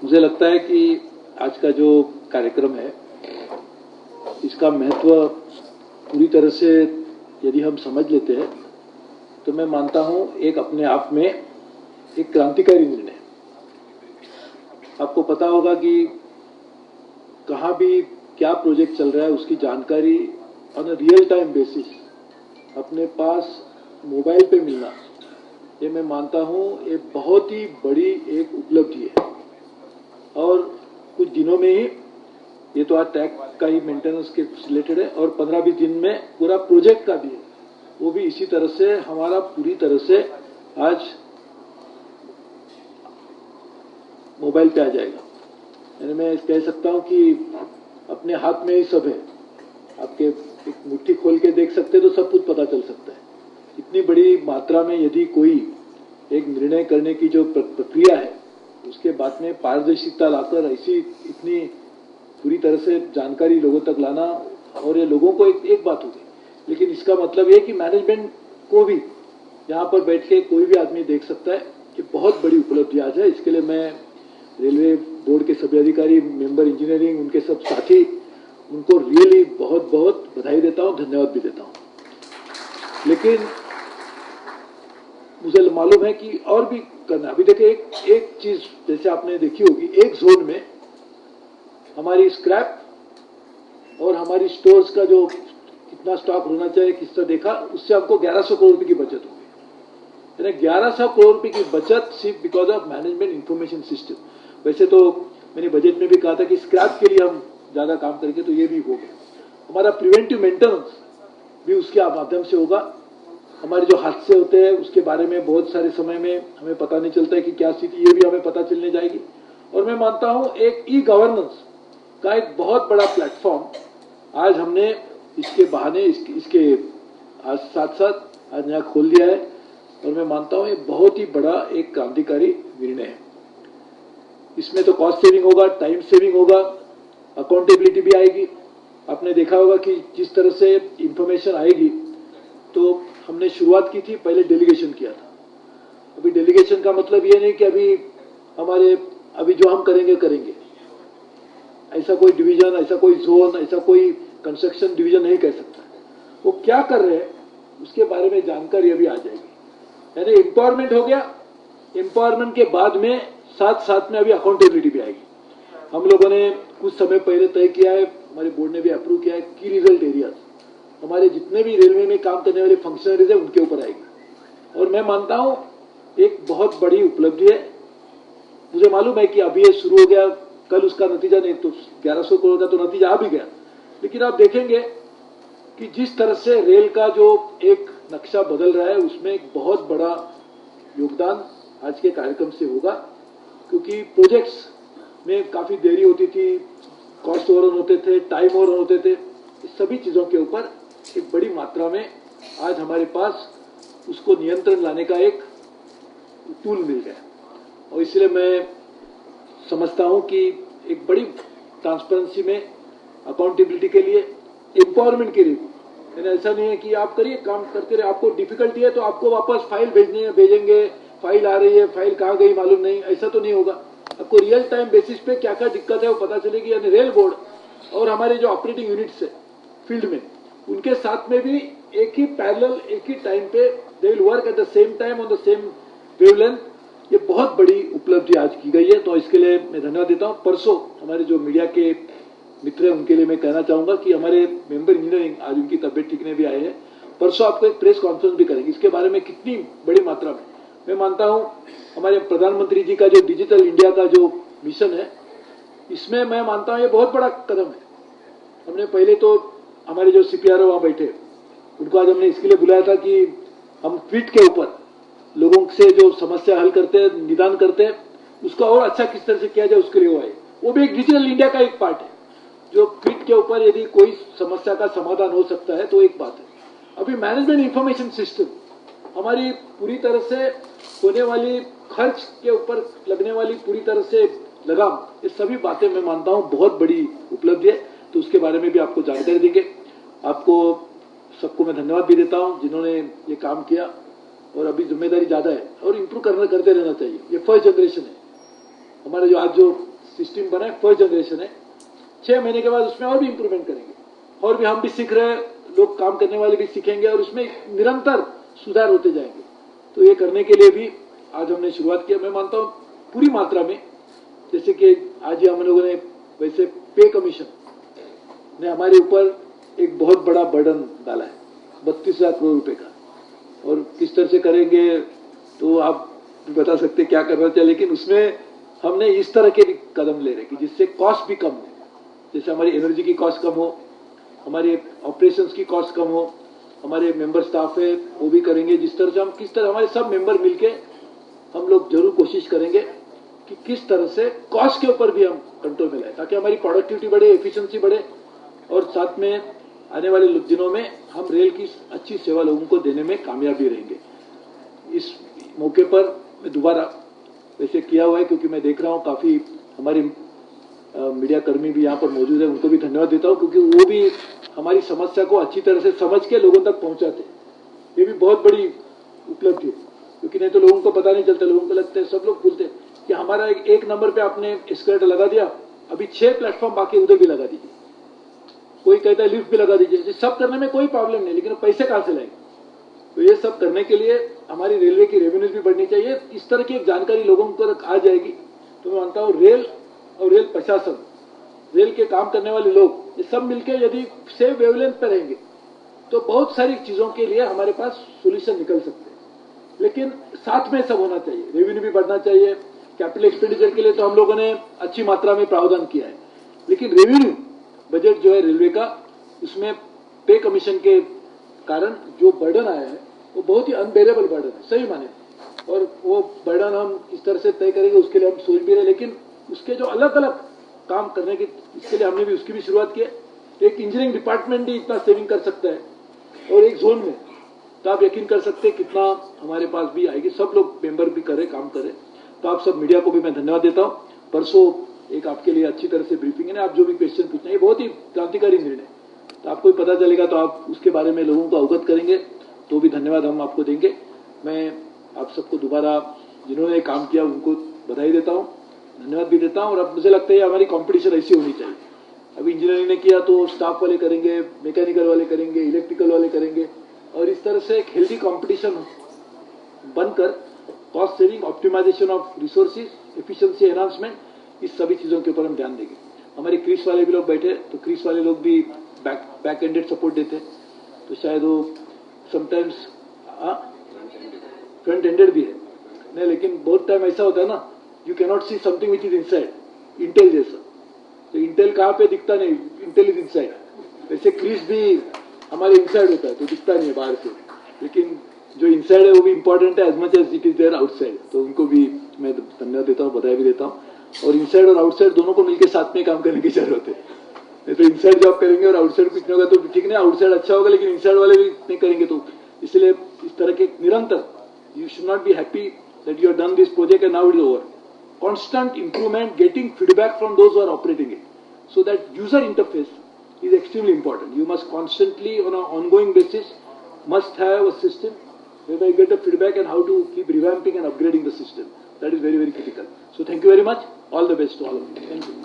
मुझे लगता है कि आज का जो कार्यक्रम है इसका महत्व पूरी तरह से यदि हम समझ लेते हैं तो मैं मानता हूं एक अपने आप में एक क्रांतिकारी निर्णय। आपको पता होगा कि कहाँ भी क्या प्रोजेक्ट चल रहा है उसकी जानकारी on a real time basis अपने पास मोबाइल पे मिलना, ये मैं मानता हूं ये बहुत ही बड़ी एक उपलब्धि है। और कुछ दिनों में ही ये तो आज टैग का ही मेंटेनेंस के रिलेटेड है और 15-20 दिन में पूरा प्रोजेक्ट का भी है, वो भी इसी तरह से हमारा पूरी तरह से आज मोबाइल पे आ जाएगा। यानी मैं कह सकता हूं कि अपने हाथ में ही सब है। आपके एक मुट्ठी खोल के देख सकते तो सब कुछ पता चल सकता है। इतनी बड़ी मात्रा में यदि कोई एक निर्णय करने की जो प्रक्रिया है उसके बाद में पारदर्शिता लाकर ऐसी इतनी पूरी तरह से जानकारी लोगों तक लाना, और ये लोगों को एक बात होगी, लेकिन इसका मतलब ये कि मैनेजमेंट को भी यहाँ पर बैठ के कोई भी आदमी देख सकता है कि बहुत बड़ी उपलब्धि आज है। इसके लिए मैं रेलवे बोर्ड के सभी अधिकारी, मेंबर इंजीनियरिंग, उनके सब साथी, उनको रियली बहुत बहुत बधाई देता हूँ, धन्यवाद भी देता हूँ। लेकिन मुझे मालूम है कि और भी करना। अभी देखिए एक चीज जैसे आपने देखी होगी, एक जोन में हमारी स्क्रैप और हमारी स्टोर्स का जो कितना स्टॉक होना चाहिए किसका देखा, उससे हमको 1100 करोड़ रुपए की बचत होगी। यानी 1100 करोड़ रुपए की बचत सिर्फ because of management information system. वैसे तो मैंने बजट में भी कहा था कि स्क्रैप के लिए हम ज्यादा काम करेंगे, तो ये भी हो गया। हमारा प्रिवेंटिव मेंटेनेंस भी उसके माध्यम से होगा। हमारे जो हादसे होते हैं उसके बारे में बहुत सारे समय में हमें पता नहीं चलता है कि क्या स्थिति, ये भी हमें पता चलने जाएगी। और मैं मानता हूं एक ई गवर्नेंस का एक बहुत बड़ा प्लेटफॉर्म आज हमने इसके बहाने इसके आज साथ साथ आज यहाँ खोल दिया है। और मैं मानता हूं ये बहुत ही बड़ा एक क्रांतिकारी निर्णय है। इसमें तो कॉस्ट सेविंग होगा, टाइम सेविंग होगा, अकाउंटेबिलिटी भी आएगी। आपने देखा होगा कि जिस तरह से इंफॉर्मेशन आएगी, तो हमने शुरुआत की थी, पहले डेलीगेशन किया था। अभी डेलीगेशन का मतलब ये नहीं कि अभी जो हम करेंगे, ऐसा कोई डिवीजन, ऐसा कोई जोन, ऐसा कोई कंस्ट्रक्शन डिवीजन नहीं कह सकता। वो क्या कर रहे हैं उसके बारे में जानकारी अभी आ जाएगी। यानी एम्पावरमेंट हो गया, एम्पावरमेंट के बाद में साथ साथ में अभी अकाउंटेबिलिटी भी आएगी। हम लोगों ने कुछ समय पहले तय किया है, हमारे बोर्ड ने भी अप्रूव किया है, की रिजल्ट एरियाज हमारे जितने भी रेलवे में काम करने वाले फंक्शनरीज है उनके ऊपर आएगी। और मैं मानता हूं एक बहुत बड़ी उपलब्धि है। मुझे मालूम है कि अभी ये शुरू हो गया, कल उसका नतीजा नहीं, तो 1100 करोड़ का तो नतीजा आ भी गया। लेकिन आप देखेंगे कि जिस तरह से रेल का जो एक नक्शा बदल रहा है उसमें एक बहुत बड़ा योगदान आज के कार्यक्रम से होगा। क्योंकि प्रोजेक्ट्स में काफी देरी होती थी, कॉस्ट ओवररन होते थे, टाइम ओवररन होते थे, इस सभी चीजों के ऊपर एक बड़ी मात्रा में आज हमारे पास उसको नियंत्रण लाने का एक टूल मिल गया। और इसलिए मैं समझता हूं कि एक बड़ी ट्रांसपेरेंसी में, अकाउंटेबिलिटी के लिए, एम्पावरमेंट के लिए, यानी ऐसा नहीं है कि आप करिए काम करते रहे, आपको डिफिकल्टी है तो आपको वापस फाइल भेजेंगे, फाइल आ रही है, फाइल कहाँ गई मालूम नहीं, ऐसा तो नहीं होगा। आपको रियल टाइम बेसिस पे क्या क्या दिक्कत है वो पता चलेगी। यानी रेल बोर्ड और हमारे जो ऑपरेटिंग यूनिट्स है फील्ड में, उनके साथ में भी एक ही पैरेलल, एक ही टाइम पे they will work at the same time on the same wavelength. ये बहुत बड़ी उपलब्धि आज की गई है, तो इसके लिए मैं धन्यवाद देता हूं। परसों हमारे जो मीडिया के मित्र हैं उनके लिए मैं कहना चाहूंगा कि हमारे मेंबर इंजीनियरिंग आज उनकी तबियत ठीक नहीं भी आए हैं, परसों आपको एक प्रेस कॉन्फ्रेंस भी करेंगे इसके बारे में कितनी बड़ी मात्रा में। मैं मानता हूं हमारे प्रधानमंत्री जी का जो डिजिटल इंडिया का जो मिशन है, इसमें मैं मानता हूं ये बहुत बड़ा कदम है। हमने पहले तो हमारे जो सीपीआरओ वहां बैठे, उनको आज हमने इसके लिए बुलाया था कि हम ट्वीट के ऊपर लोगों से जो समस्या हल करते हैं, निदान करते हैं, उसको और अच्छा किस तरह से किया जाए उसके लिए वो आए। वो भी एक डिजिटल इंडिया का एक पार्ट है। जो ट्वीट के ऊपर यदि कोई समस्या का समाधान हो सकता है तो एक बात है। अभी मैनेजमेंट इंफॉर्मेशन सिस्टम हमारी पूरी तरह से होने वाली खर्च के ऊपर लगने वाली पूरी तरह से लगाम, ये सभी बातें मैं मानता हूं बहुत बड़ी उपलब्धि है। तो उसके बारे में भी आपको जानकारी देंगे। आपको सबको मैं धन्यवाद भी देता हूं जिन्होंने ये काम किया। और अभी जिम्मेदारी ज्यादा है और इम्प्रूव करते रहना चाहिए। ये फर्स्ट जनरेशन है। हमारे जो आज जो सिस्टम बना है, फर्स्ट जनरेशन है। 6 महीने के बाद उसमें और भी इंप्रूवमेंट करेंगे, और भी हम भी सीख रहे हैं, लोग काम करने वाले भी सीखेंगे और उसमें निरंतर सुधार होते जाएंगे। तो ये करने के लिए भी आज हमने शुरुआत किया। मैं मानता हूँ पूरी मात्रा में, जैसे कि आज ही हम लोगों ने वैसे पे कमीशन ने हमारे ऊपर एक बहुत बड़ा बर्डन डाला है, 32,000 करोड़ रुपए का, और किस तरह से करेंगे तो आप बता सकते क्या करना चाहिए, लेकिन उसमें हमने इस तरह के भी कदम ले रहे कि जिससे कॉस्ट भी कम हो, जैसे हमारी एनर्जी की कॉस्ट कम हो, हमारे ऑपरेशंस की कॉस्ट कम हो, हमारे मेंबर स्टाफ है वो भी करेंगे। जिस तरह से हम किस तरह हमारे सब मेंबर मिलके हम लोग जरूर कोशिश करेंगे कि किस तरह से कॉस्ट के ऊपर भी हम कंट्रोल में लाए, ताकि हमारी प्रोडक्टिविटी बढ़े, एफिशिएंसी बढ़े, और साथ में आने वाले दिनों में हम रेल की अच्छी सेवा लोगों को देने में कामयाब भी रहेंगे। इस मौके पर मैं दोबारा वैसे किया हुआ है, क्योंकि मैं देख रहा हूँ काफी हमारे मीडिया कर्मी भी यहाँ पर मौजूद है, उनको भी धन्यवाद देता हूँ, क्योंकि वो भी हमारी समस्या को अच्छी तरह से समझ के लोगों तक पहुंचाते। ये भी बहुत बड़ी उपलब्धि है, क्योंकि नहीं तो लोगों को पता नहीं चलता। लोगों को लगता है, सब लोग बोलते हैं कि हमारा एक नंबर पे आपने एस्केलेटर लगा दिया, अभी 6 प्लेटफॉर्म बाकी उधर भी लगा दीजिए, कोई कहता है लिफ्ट भी लगा दीजिए। सब करने में कोई प्रॉब्लम नहीं, लेकिन पैसे कहां से लाएंगे? तो ये सब करने के लिए हमारी रेलवे की रेवेन्यूज भी बढ़नी चाहिए। इस तरह की एक जानकारी लोगों को आ जाएगी तो मैं मानता हूँ रेल और रेल प्रशासन, रेल के काम करने वाले लोग, ये सब मिलकर यदि सेम वेवलेंथ पर रहेंगे तो बहुत सारी चीजों के लिए हमारे पास सोल्यूशन निकल सकते हैं। लेकिन साथ में सब होना चाहिए, रेवेन्यू भी बढ़ना चाहिए। कैपिटल एक्सपेंडिचर के लिए तो हम लोगों ने अच्छी मात्रा में प्रावधान किया है, लेकिन रेवेन्यू बजट जो है रेलवे का, उसमें पे कमीशन के कारण जो बर्डन आया है वो बहुत ही अनबेरेबल बर्डन है, सही माने। और वो बर्डन हम इस तरह से तय करेंगे, उसके लिए हम सोच भी रहे, लेकिन उसके जो अलग अलग काम करने के, इसके लिए हमने भी उसकी भी शुरुआत की है। एक इंजीनियरिंग डिपार्टमेंट भी इतना सेविंग कर सकता है, और एक जोन में, तो आप यकीन कर सकते हैं कितना हमारे पास भी आएगी। सब लोग मेंबर भी करे, काम करे। तो आप सब मीडिया को भी मैं धन्यवाद देता हूँ। परसों एक आपके लिए अच्छी तरह से ब्रीफिंग है, आप जो भी क्वेश्चन पूछना है, ये बहुत ही क्रांतिकारी निर्णय, तो आपको पता चलेगा तो आप उसके बारे में लोगों को अवगत करेंगे, तो भी धन्यवाद हम आपको देंगे। मैं आप सबको दोबारा जिन्होंने काम किया उनको बधाई देता हूँ, धन्यवाद भी देता हूँ। और अब मुझे लगता है हमारी कॉम्पिटिशन ऐसी होनी चाहिए। अभी इंजीनियरिंग ने किया तो स्टाफ वाले करेंगे, मैकेनिकल वाले करेंगे, इलेक्ट्रिकल वाले करेंगे, और इस तरह से एक हेल्दी कॉम्पिटिशन बनकर cost saving, optimisation of resources, efficiency enhancement, इस सभी चीजों के ऊपर हम ध्यान देंगे। हमारे क्रीज वाले भी लोग बैठे, तो क्रीज वाले लोग भी बैक एंडेड सपोर्ट देते हैं, तो शायद वो समटाइम्स फ्रंट एंडेड भी है नहीं, लेकिन बहुत टाइम ऐसा होता है ना, you cannot see something which is inside, Intel जैसा। तो इंटेल कहाँ पे दिखता नहीं, इंटेल इज इनसाइड। वैसे क्रीज भी हमारे इनसाइड होता है, तो दिखता नहीं है बाहर से, लेकिन जो इनसाइड है वो भी इंपॉर्टेंट है as much as it is there outside. तो उनको भी मैं धन्यवाद देता हूँ, बधाई भी देता हूँ। और इनसाइड और आउटसाइड दोनों को मिलकर साथ में काम करने की जरूरत है, नहीं तो इनसाइड जॉब करेंगे और आउटसाइड कुछ नहीं होगा तो ठीक नहीं। आउटसाइड अच्छा होगा लेकिन इनसाइड वाले भी नहीं करेंगे, तो इसलिए इस तरह के निरंतर, you should not be happy that you have done this project and now it is over. Constant improvement, getting feedback from those who are operating it, so that user interface is extremely important. You must constantly, on an ongoing basis, must have a system whereby you get the feedback and how to keep revamping and upgrading the system. That is very, very critical. So thank you very much. All the best to all of you. Thank you.